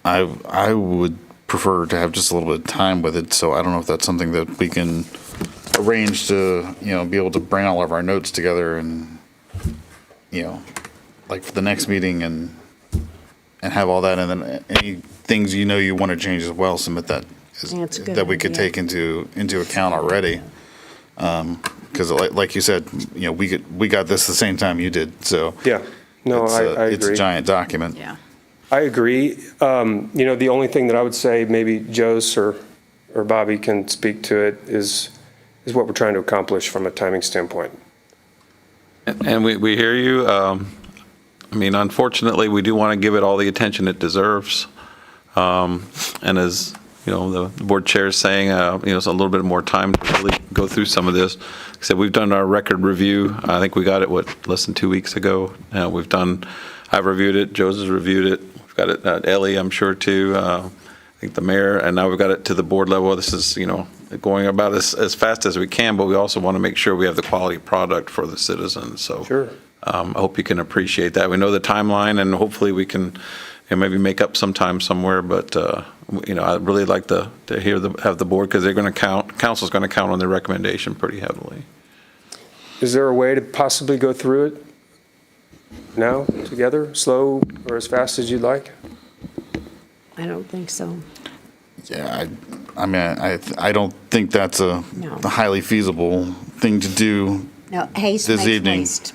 I would prefer to have just a little bit of time with it. So I don't know if that's something that we can arrange to, you know, be able to bring all of our notes together and, you know, like for the next meeting and have all that, and then any things you know you want to change as well, submit that
That's a good
that we could
idea.
take into account already. Because like you said, you know, we got this the same time you did, so
Yeah, no, I agree.
it's a giant document.
Yeah.
I agree. You know, the only thing that I would say, maybe Jose or Bobby can speak to it, is what we're trying to accomplish from a timing standpoint.
And we hear you. I mean, unfortunately, we do want to give it all the attention it deserves. And as, you know, the board chair is saying, you know, it's a little bit more time to really go through some of this. Like I said, we've done our record review. I think we got it, less than 2 weeks ago. I've reviewed it, Jose's reviewed it. We've got it, Ellie, I'm sure, too. I think the mayor, and now we've got it to the board level. This is, you know, going about as fast as we can, but we also want to make sure we have the quality product for the citizens. So
Sure.
I hope you can appreciate that. We know the timeline, and hopefully we can, you know, maybe make up some time somewhere. But you know, I'd really like to have the board, because they're going to council's going to count on their recommendation pretty heavily.
Is there a way to possibly go through it now, together, slow or as fast as you'd like?
I don't think so.
Yeah, I mean, I don't think that's a
No.
highly feasible thing to do,
No, haste
This
makes
evening.
waste.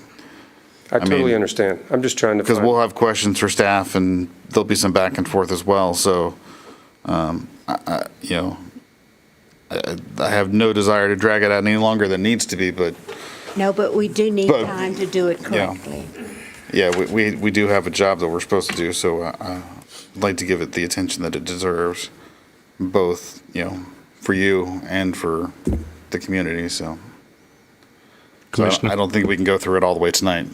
I totally
mean-
understand. I'm just trying to
because
find.
we'll have questions for staff, and there'll be some back and forth as well. So, you know, I have no desire to drag it out any longer than needs to be, but
No, but we do need
But-
time to do it
Yeah.
correctly.
yeah, we do have a job that we're supposed to do, so I'd like to give it the attention that it deserves, both, you know, for you and for the community, so.
Commissioner?
I don't think we can go through it all the way tonight.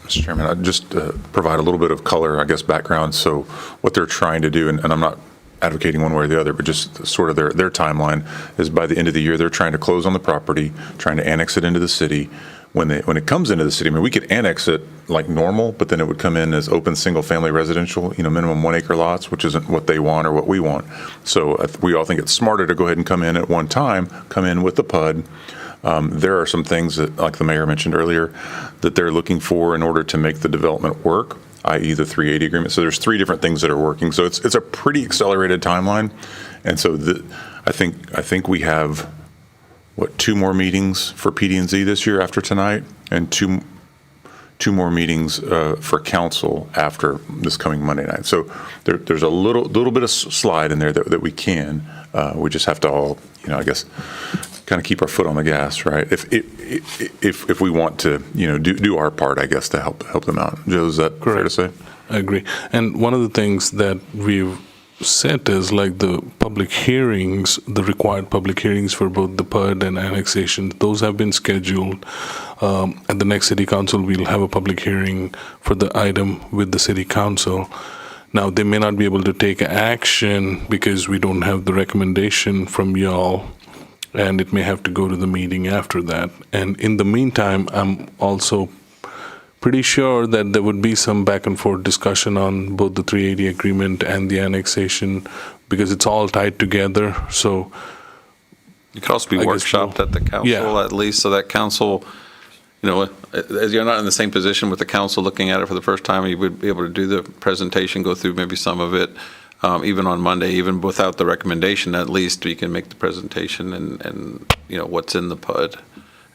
Mr. Chairman, I'd just provide a little bit of color, I guess, background. So what they're trying to do, and I'm not advocating one way or the other, but just sort of their timeline is by the end of the year, they're trying to close on the property, trying to annex it into the city. When it comes into the city, I mean, we could annex it like normal, but then it would come in as open single-family residential, you know, minimum 1 acre lots, which isn't what they want or what we want. So we all think it's smarter to go ahead and come in at one time, come in with the PUD. There are some things that, like the mayor mentioned earlier, that they're looking for in order to make the development work, i.e. the 380 agreement. So there's 3 different things that are working. So it's a pretty accelerated timeline. And so I think we have, 2 more meetings for PD&Z this year after tonight, and two more meetings for council after this coming Monday night. So there's a little bit of slide in there that we can. We just have to all, you know, I guess, kind of keep our foot on the gas, right? If we want to, do our part, I guess, to help them out. Joe, is that fair to say?
I agree. And one of the things that we've set is like the public hearings, the required public hearings for both the PUD and annexation. Those have been scheduled. At the next city council, we'll have a public hearing for the item with the city council. Now, they may not be able to take action because we don't have the recommendation from y'all, and it may have to go to the meeting after that. And in the meantime, I'm also pretty sure that there would be some back and forth discussion on both the 380 agreement and the annexation because it's all tied together. So
You could also be
I guess
workshopped at the council at least, so that council, as you're not in the same position with the council looking at it for the first time, you would be able to do the presentation, go through maybe some of it, even on Monday, even without the recommendation, at least you can make the presentation and what's in the PUD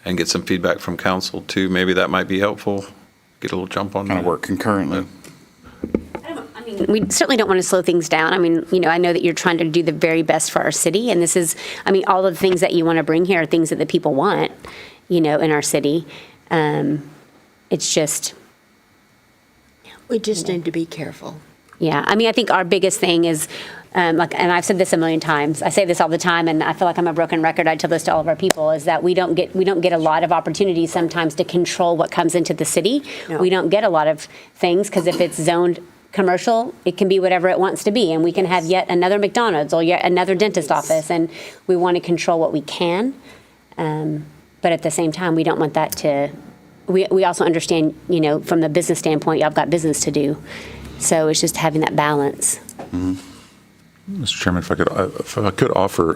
and get some feedback from council too. Maybe that might be helpful. Get a little jump on that.
Kind of work concurrently.
We certainly don't want to slow things down. I mean, I know that you're trying to do the very best for our city, and this is, all of the things that you want to bring here are things that the people want, in our city. It's just.
We just need to be careful.
Yeah, I think our biggest thing is, and I've said this a million times. I say this all the time, and I feel like I'm a broken record. I tell this to all of our people: is that we don't get a lot of opportunities sometimes to control what comes into the city. No. We don't get a lot of things because if it's zoned commercial, it can be whatever it wants to be, and we can have yet another McDonald's or yet another dentist office, and we want to control what we can. But at the same time, we don't want that to. We also understand, from the business standpoint, y'all got business to do. So it's just having that balance.
Mm-hmm. Mr. Chairman, if I could offer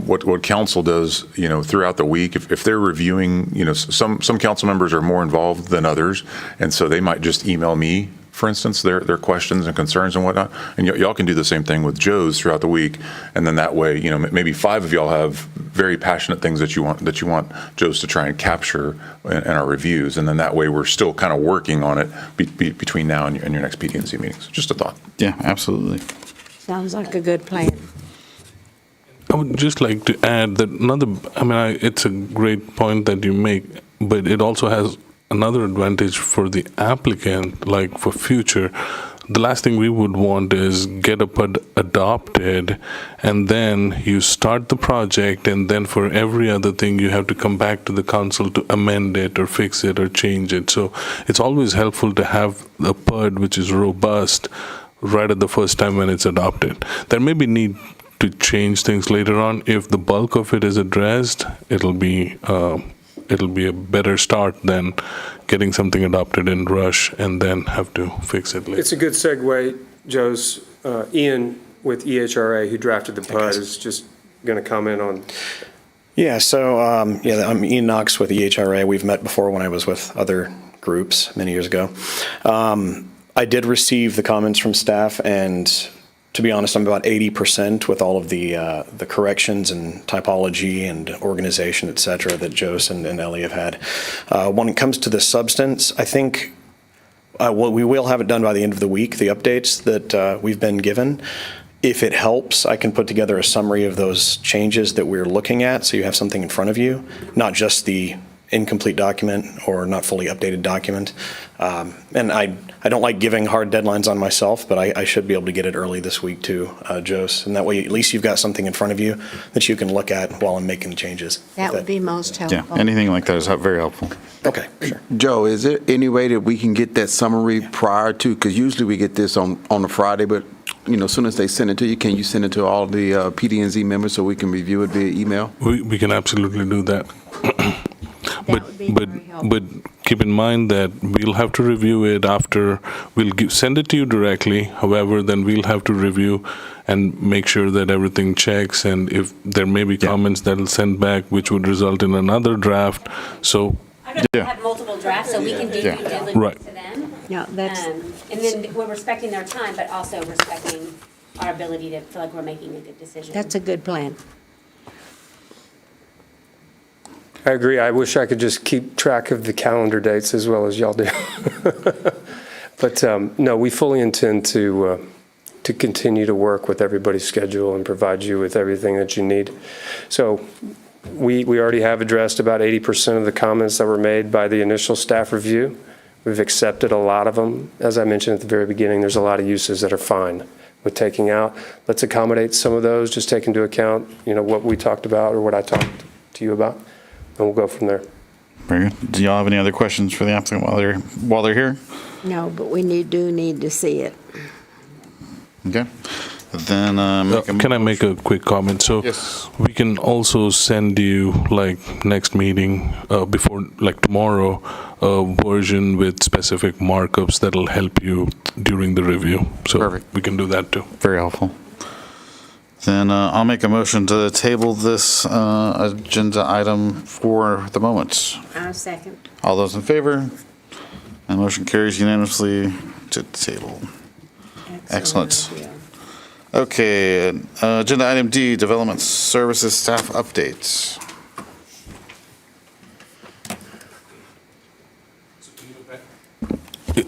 what council does, throughout the week, if they're reviewing, some council members are more involved than others, and so they might just email me, for instance, their questions and concerns and whatnot, and y'all can do the same thing with Joe's throughout the week, and then that way, maybe 5 of y'all have very passionate things that you want Joe's to try and capture in our reviews, and then that way we're still kind of working on it between now and your next PD&Z meetings. Just a thought.
Yeah, absolutely.
Sounds like a good plan.
I would just like to add that it's a great point that you make, but it also has another advantage for the applicant, like for future. The last thing we would want is get a PUD adopted, and then you start the project, and then for every other thing you have to come back to the council to amend it or fix it or change it. So it's always helpful to have a PUD which is robust right at the first time when it's adopted. There may be need to change things later on. If the bulk of it is addressed, it'll be a better start than getting something adopted in rush and then have to fix it later.
It's a good segue, Joe's. Ian with EHRA, who drafted the PUD, is just going to comment on.
Yeah, so I'm Ian Knox with EHRA. We've met before when I was with other groups many years ago. I did receive the comments from staff, and to be honest, I'm about 80% with all of the corrections and typology and organization, et cetera, that Jose and Ellie have had. When it comes to the substance, I think we will have it done by the end of the week, the updates that we've been given. If it helps, I can put together a summary of those changes that we're looking at, so you have something in front of you, not just the incomplete document or not fully updated document. And I don't like giving hard deadlines on myself, but I should be able to get it early this week too, Jose. And that way, at least you've got something in front of you that you can look at while I'm making the changes.
That would be most helpful.
Yeah, anything like that is very helpful.
Okay, sure.
Joe, is there any way that we can get that summary prior to, because usually we get this on a Friday, but as soon as they send it to you, can you send it to all the PD&Z members so we can review it via email?
We can absolutely do that.
That
but keep in mind that we'll have to review it after. Send it to you directly. However, then we'll have to review and make sure that everything checks. And if there may be comments that'll send back, which would result in another draft. So
I'd rather have multiple drafts so we can do due diligence
Right.
to them.
Yeah, that's.
And then we're respecting their time, but also respecting our ability to feel like we're making a good decision.
That's a good plan.
I agree. I wish I could just keep track of the calendar dates as well as y'all do. But no, we fully intend to continue to work with everybody's schedule and provide you with everything that you need. So We already have addressed about 80% of the comments that were made by the initial staff review. We've accepted a lot of them. As I mentioned at the very beginning, there's a lot of uses that are fine with taking out. Let's accommodate some of those, just take into account, what we talked about or what I talked to you about, and we'll go from there.
Very good. Do y'all have any other questions for the applicant while they're here?
No, but we do need to see it.
Okay. Then
Can I make a quick comment? So
Yes.
we can also send you, like, next meeting, before, like tomorrow, a version with specific markups that'll help you during the review. So
Perfect.
we can do that too.
Very helpful. Then I'll make a motion to table this agenda item for the moment.
I'll second.
All those in favor? And motion carries unanimously to table. Excellent. Okay, agenda item D, Development Services Staff Updates.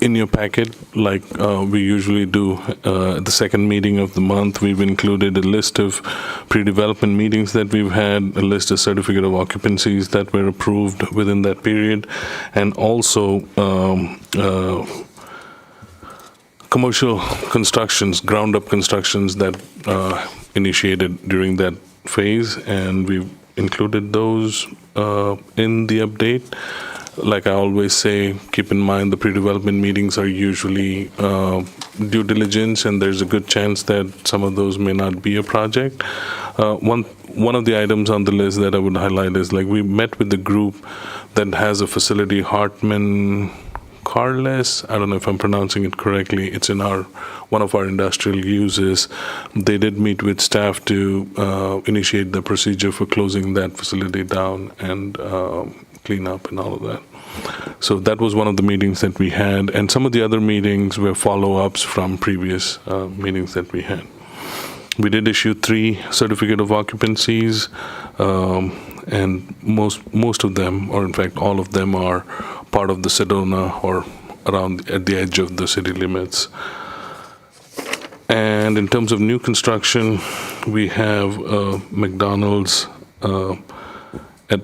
In your packet, like we usually do, the second meeting of the month, we've included a list of pre-development meetings that we've had, a list of certificate of occupancies that were approved within that period, and also commercial constructions, ground-up constructions that initiated during that phase, and we've included those in the update. Like I always say, keep in mind the pre-development meetings are usually due diligence, and there's a good chance that some of those may not be a project. One of the items on the list that I would highlight is, like, we met with the group that has a facility, Hartman Carless. I don't know if I'm pronouncing it correctly. It's in one of our industrial uses. They did meet with staff to initiate the procedure for closing that facility down and clean up and all of that. So that was one of the meetings that we had, and some of the other meetings were follow-ups from previous meetings that we had. We did issue 3 certificate of occupancies, and most of them, or in fact all of them, are part of the Sedona or around at the edge of the city limits. And in terms of new construction, we have McDonald's at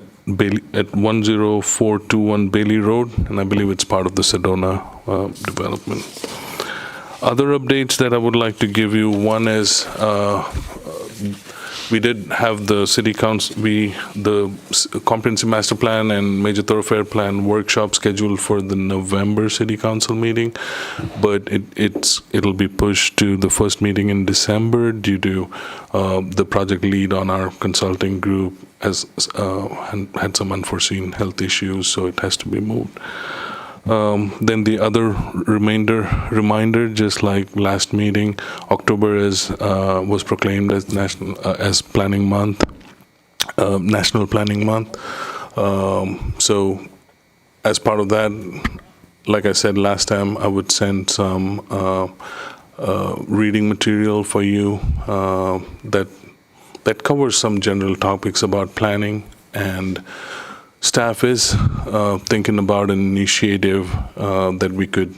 10421 Bailey Road, and I believe it's part of the Sedona development. Other updates that I would like to give you, one is we did have the city council, the comprehensive master plan and major thoroughfare plan workshop scheduled for the November city council meeting, but it'll be pushed to the first meeting in December due to the project lead on our consulting group has had some unforeseen health issues, so it has to be moved. Then the other reminder, just like last meeting, October was proclaimed as National Planning Month. So as part of that, like I said last time, I would send some reading material for you that covers some general topics about planning, and staff is thinking about an initiative that we could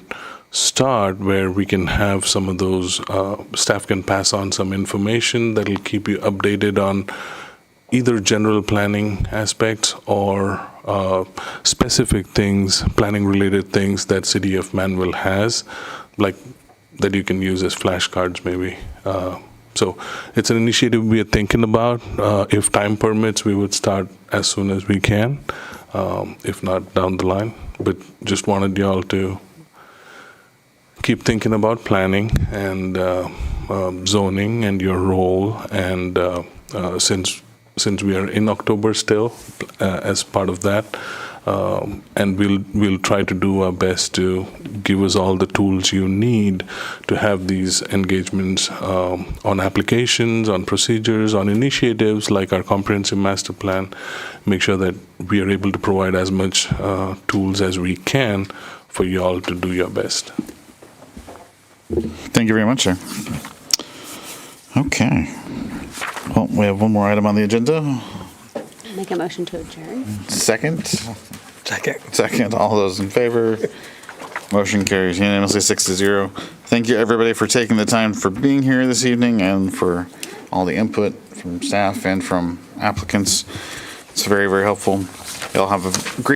start where we can have some of those, staff can pass on some information that'll keep you updated on either general planning aspects or specific things, planning-related things that City of Manvel has, like that you can use as flashcards maybe. So it's an initiative we are thinking about. If time permits, we would start as soon as we can, if not down the line. But just wanted y'all to keep thinking about planning and zoning and your role. And since we are in October still, as part of that, and we'll try to do our best to give us all the tools you need to have these engagements on applications, on procedures, on initiatives like our comprehensive master plan. Make sure that we are able to provide as much tools as we can for you all to do your best.
Thank you very much, sir. Okay. Well, we have one more item on the agenda.
Make a motion to adjourn.
Second. All those in favor? Motion carries unanimously 6-0. Thank you, everybody, for taking the time for being here this evening and for all the input from staff and from applicants. It's very, very helpful. Y'all have a great